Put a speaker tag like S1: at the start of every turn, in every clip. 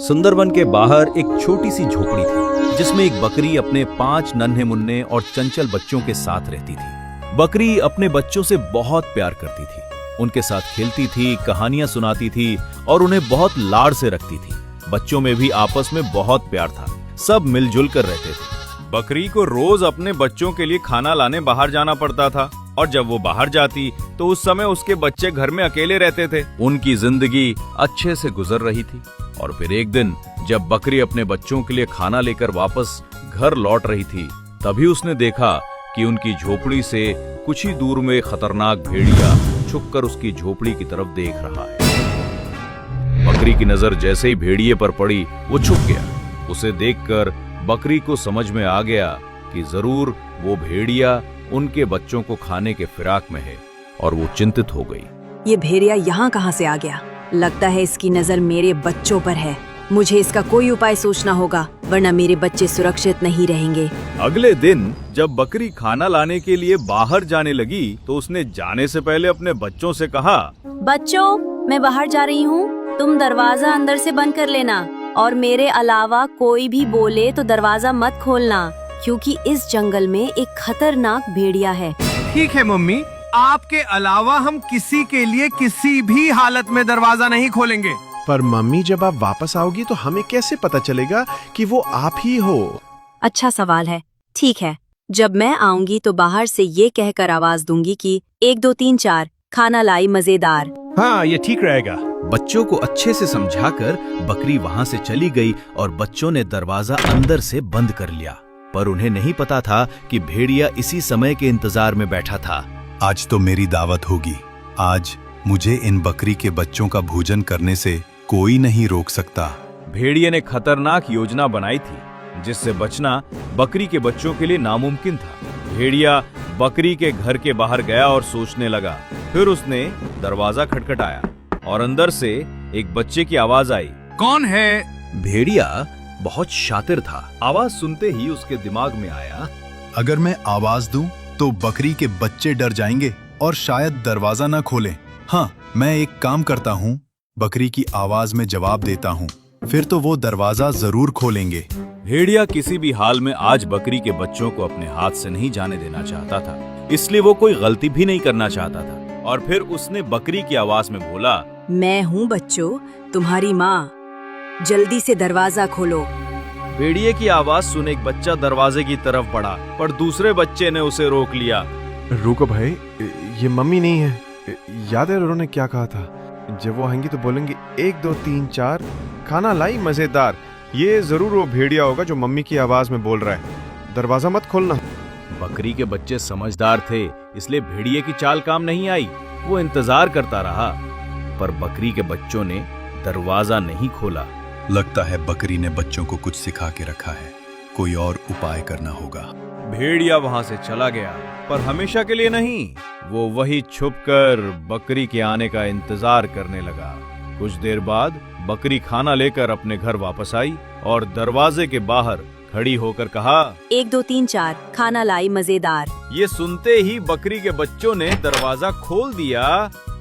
S1: सुंदरबन के बाहर एक छोटी सी झोपड़ी थी जिसमें एक बकरी अपने 5 नन्हे मुन्ने और चंचल बच्चों के साथ रहती थी। बकरी अपने बच्चों से बहुत प्यार करती थी, उनके साथ खेलती थी, कहानियां सुनाती थी और उन्हें बहुत लाड़ से रखती थी। बच्चों में भी आपस में बहुत प्यार था, सब मिलजुल कर रहते थे। बकरी को रोज अपने बच्चों के लिए खाना लाने बाहर जाना पड़ता था और जब वो बाहर जाती तो उस समय उसके बच्चे घर में अकेले रहते थे। उनकी जिंदगी अच्छे से गुजर रही थी और फिर एक दिन जब बकरी अपने बच्चों के लिए खाना लेकर वापस घर लौट रही थी, तभी उसने देखा कि उनकी झोपड़ी से कुछ ही दूर में खतरनाक भेड़िया छुपकर उसकी झोपड़ी की तरफ देख रहा है। बकरी की नजर जैसे ही भेड़िए पर पड़ी, वो छुप गया। उसे देखकर बकरी को समझ में आ गया कि जरूर वो भेड़िया उनके बच्चों को खाने के फिराक में है और वो चिंतित हो गई।
S2: ये भेड़िया यहाँ कहाँ से आ गया? लगता है इसकी नजर मेरे बच्चों पर है। मुझे इसका कोई उपाय सोचना होगा, वरना मेरे बच्चे सुरक्षित नहीं रहेंगे।
S1: अगले दिन जब बकरी खाना लाने के लिए बाहर जाने लगी तो उसने जाने से पहले अपने बच्चों से कहा,
S2: बच्चों, मैं बाहर जा रही हूँ, तुम दरवाजा अंदर से बंद कर लेना और मेरे अलावा कोई भी बोले तो दरवाजा मत खोलना, क्योंकि इस जंगल में एक खतरनाक भेड़िया है।
S3: ठीक है मम्मी, आपके अलावा हम किसी के लिए किसी भी हालत में दरवाजा नहीं खोलेंगे।
S4: पर मम्मी, जब आप वापस आओगी तो हमें कैसे पता चलेगा कि वो आप ही हो?
S2: अच्छा सवाल है। ठीक है, जब मैं आऊंगी तो बाहर से ये कहकर आवाज दूंगी कि 1 2 3 4 खाना लाई मजेदार।
S4: हाँ, ये ठीक रहेगा।
S1: बच्चों को अच्छे से समझाकर बकरी वहाँ से चली गई और बच्चों ने दरवाजा अंदर से बंद कर लिया। पर उन्हें नहीं पता था कि भेड़िया इसी समय के इंतजार में बैठा था।
S5: आज तो मेरी दावत होगी। आज मुझे इन बकरी के बच्चों का भोजन करने से कोई नहीं रोक सकता।
S1: भेड़िए ने खतरनाक योजना बनाई थी जिससे बचना बकरी के बच्चों के लिए नामुमकिन था। भेड़िया बकरी के घर के बाहर गया और सोचने लगा। फिर उसने दरवाजा खटखटाया और अंदर से एक बच्चे की आवाज आई।
S3: कौन है?
S1: भेड़िया बहुत शातिर था। आवाज सुनते ही उसके दिमाग में आया,
S5: अगर मैं आवाज दूं तो बकरी के बच्चे डर जाएंगे और शायद दरवाजा न खोलें। हाँ, मैं एक काम करता हूँ, बकरी की आवाज में जवाब देता हूँ, फिर तो वो दरवाजा जरूर खोलेंगे।
S1: भेड़िया किसी भी हाल में आज बकरी के बच्चों को अपने हाथ से नहीं जाने देना चाहता था, इसलिए वो कोई गलती भी नहीं करना चाहता था। और फिर उसने बकरी की आवाज में बोला,
S2: मैं हूँ बच्चों, तुम्हारी माँ, जल्दी से दरवाजा खोलो।
S1: भेड़िए की आवाज सुन एक बच्चा दरवाजे की तरफ बढ़ा, पर दूसरे बच्चे ने उसे रोक लिया।
S4: रुको भाई, ये मम्मी नहीं है। याद है उन्होंने क्या कहा था? जब वो आएंगी तो बोलेंगे 1 2 3 4 खाना लाई मजेदार। ये जरूर वो भेड़िया होगा जो मम्मी की आवाज में बोल रहा है। दरवाजा मत खोलना।
S1: बकरी के बच्चे समझदार थे, इसलिए भेड़िए की चाल काम नहीं आई। वो इंतजार करता रहा, पर बकरी के बच्चों ने दरवाजा नहीं खोला।
S5: लगता है बकरी ने बच्चों को कुछ सिखा के रखा है, कोई और उपाय करना होगा।
S1: भेड़िया वहां से चला गया, पर हमेशा के लिए नहीं। वो वही छुपकर बकरी के आने का इंतजार करने लगा। कुछ देर बाद बकरी खाना लेकर अपने घर वापस आई और दरवाजे के बाहर खड़ी होकर कहा,
S2: 1 2 3 4 खाना लाई मजेदार।
S1: ये सुनते ही बकरी के बच्चों ने दरवाजा खोल दिया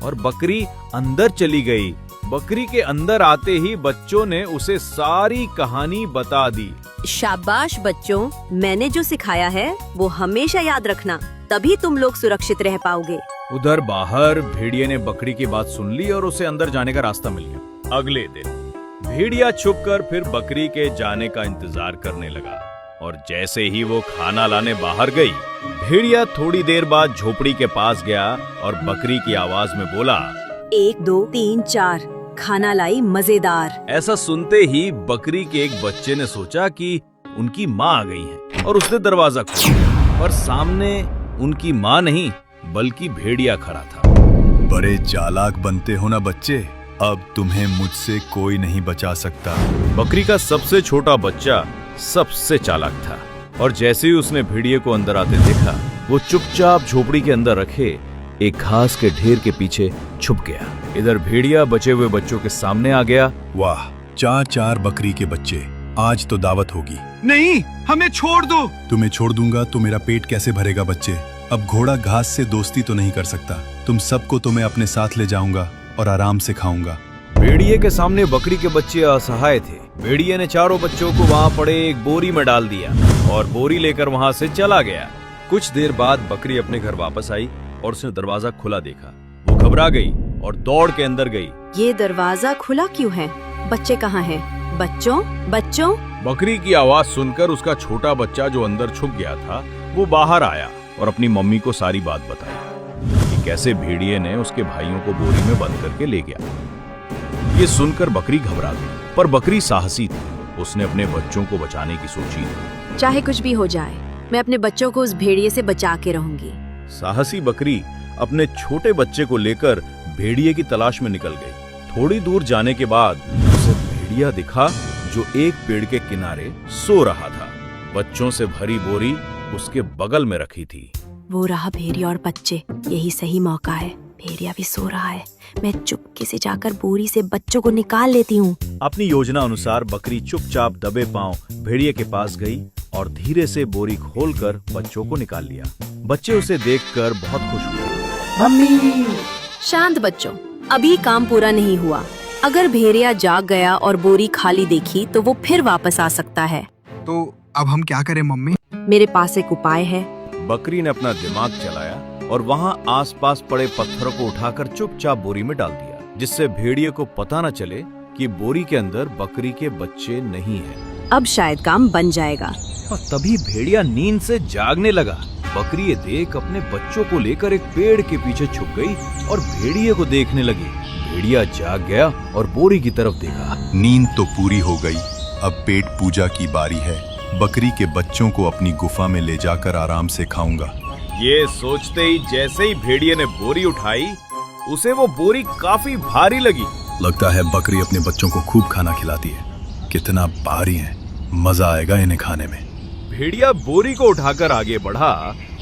S1: और बकरी अंदर चली गई। बकरी के अंदर आते ही बच्चों ने उसे सारी कहानी बता दी।
S2: शाबाश बच्चों, मैंने जो सिखाया है वो हमेशा याद रखना, तभी तुम लोग सुरक्षित रह पाओगे।
S1: उधर बाहर भेड़िए ने बकरी की बात सुन ली और उसे अंदर जाने का रास्ता मिल गया। अगले दिन भेड़िया छुपकर फिर बकरी के जाने का इंतजार करने लगा और जैसे ही वो खाना लाने बाहर गई, भेड़िया थोड़ी देर बाद झोपड़ी के पास गया और बकरी की आवाज में बोला,
S2: 1 2 3 4 खाना लाई मजेदार।
S1: ऐसा सुनते ही बकरी के एक बच्चे ने सोचा कि उनकी माँ आ गई है और उसने दरवाजा खोला, पर सामने उनकी माँ नहीं बल्कि भेड़िया खड़ा था।
S5: बड़े चालाक बनते हो ना बच्चे, अब तुम्हें मुझसे कोई नहीं बचा सकता।
S1: बकरी का सबसे छोटा बच्चा सबसे चालाक था और जैसे ही उसने भेड़िए को अंदर आते देखा, वो चुपचाप झोपड़ी के अंदर रखे एक घास के ढेर के पीछे छुप गया। इधर भेड़िया बचे हुए बच्चों के सामने आ गया।
S5: वाह, 4 बकरी के बच्चे, आज तो दावत होगी।
S3: नहीं, हमें छोड़ दो।
S5: तुम्हें छोड़ दूंगा तो मेरा पेट कैसे भरेगा बच्चे? अब घोड़ा घास से दोस्ती तो नहीं कर सकता। तुम सबको तो मैं अपने साथ ले जाऊंगा और आराम से खाऊंगा।
S1: भेड़िए के सामने बकरी के बच्चे असहाय थे। भेड़िए ने चारों बच्चों को वहां पड़े एक बोरी में डाल दिया और बोरी लेकर वहां से चला गया। कुछ देर बाद बकरी अपने घर वापस आई और उसने दरवाजा खुला देखा। वो घबरा गई और दौड़ के अंदर गई।
S2: ये दरवाजा खुला क्यों है? बच्चे कहाँ हैं? बच्चों बच्चों।
S1: बकरी की आवाज सुनकर उसका छोटा बच्चा जो अंदर छुप गया था वो बाहर आया और अपनी मम्मी को सारी बात बताई कि कैसे भेड़िए ने उसके भाइयों को बोरी में बंद करके ले गया। ये सुनकर बकरी घबरा गई, पर बकरी साहसी थी। उसने अपने बच्चों को बचाने की सोची थी।
S2: चाहे कुछ भी हो जाए, मैं अपने बच्चों को उस भेड़िए से बचा के रहूंगी।
S1: साहसी बकरी अपने छोटे बच्चे को लेकर भेड़िए की तलाश में निकल गई। थोड़ी दूर जाने के बाद उसे भेड़िया दिखा जो एक पेड़ के किनारे सो रहा था। बच्चों से भरी बोरी उसके बगल में रखी थी।
S2: वो रहा भेड़िया और बच्चे, यही सही मौका है। भेड़िया भी सो रहा है, मैं चुपके से जाकर बोरी से बच्चों को निकाल लेती हूँ।
S1: अपनी योजना अनुसार बकरी चुपचाप दबे पांव भेड़िए के पास गई और धीरे से बोरी खोलकर बच्चों को निकाल लिया। बच्चे उसे देखकर बहुत खुश हुए।
S2: शांत बच्चों, अभी काम पूरा नहीं हुआ। अगर भेड़िया जाग गया और बोरी खाली देखी तो वो फिर वापस आ सकता है।
S3: तो अब हम क्या करें मम्मी?
S2: मेरे पास एक उपाय है।
S1: बकरी ने अपना दिमाग चलाया और वहां आसपास पड़े पत्थरों को उठाकर चुपचाप बोरी में डाल दिया, जिससे भेड़िए को पता न चले कि बोरी के अंदर बकरी के बच्चे नहीं हैं।
S2: अब शायद काम बन जाएगा।
S1: और तभी भेड़िया नींद से जागने लगा। बकरी ये देख अपने बच्चों को लेकर एक पेड़ के पीछे छुप गई और भेड़िए को देखने लगी। भेड़िया जाग गया और बोरी की तरफ देखा।
S5: नींद तो पूरी हो गई, अब पेट पूजा की बारी है। बकरी के बच्चों को अपनी गुफा में ले जाकर आराम से खाऊंगा।
S1: ये सोचते ही जैसे ही भेड़िए ने बोरी उठाई, उसे वो बोरी काफी भारी लगी।
S5: लगता है बकरी अपने बच्चों को खूब खाना खिलाती है। कितना भारी है, मजा आएगा इन्हें खाने में।
S1: भेड़िया बोरी को उठाकर आगे बढ़ा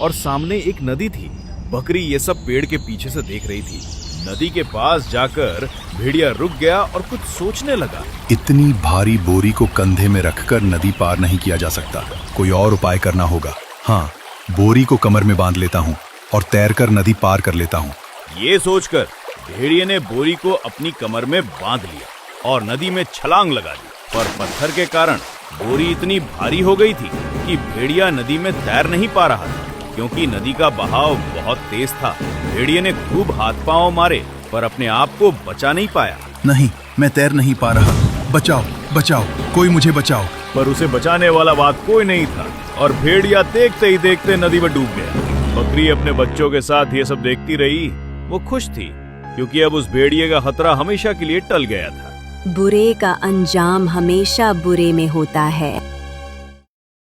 S1: और सामने एक नदी थी। बकरी ये सब पेड़ के पीछे से देख रही थी। नदी के पास जाकर भेड़िया रुक गया और कुछ सोचने लगा।
S5: इतनी भारी बोरी को कंधे में रखकर नदी पार नहीं किया जा सकता, कोई और उपाय करना होगा। हाँ, बोरी को कमर में बांध लेता हूँ और तैरकर नदी पार कर लेता हूँ।
S1: ये सोचकर भेड़िए ने बोरी को अपनी कमर में बांध लिया और नदी में छलांग लगा दी। पर पत्थर के कारण बोरी इतनी भारी हो गई थी कि भेड़िया नदी में तैर नहीं पा रहा था, क्योंकि नदी का बहाव बहुत तेज था। भेड़िए ने खूब हाथ पांव मारे पर अपने आप को बचा नहीं पाया।
S5: नहीं, मैं तैर नहीं पा रहा, बचाओ बचाओ, कोई मुझे बचाओ।
S1: पर उसे बचाने वाला बात कोई नहीं था और भेड़िया देखते ही देखते नदी में डूब गया। बकरी अपने बच्चों के साथ ये सब देखती रही। वो खुश थी क्योंकि अब उस भेड़िए का खतरा हमेशा के लिए टल गया था।
S2: बुरे का अंजाम हमेशा बुरे में होता है।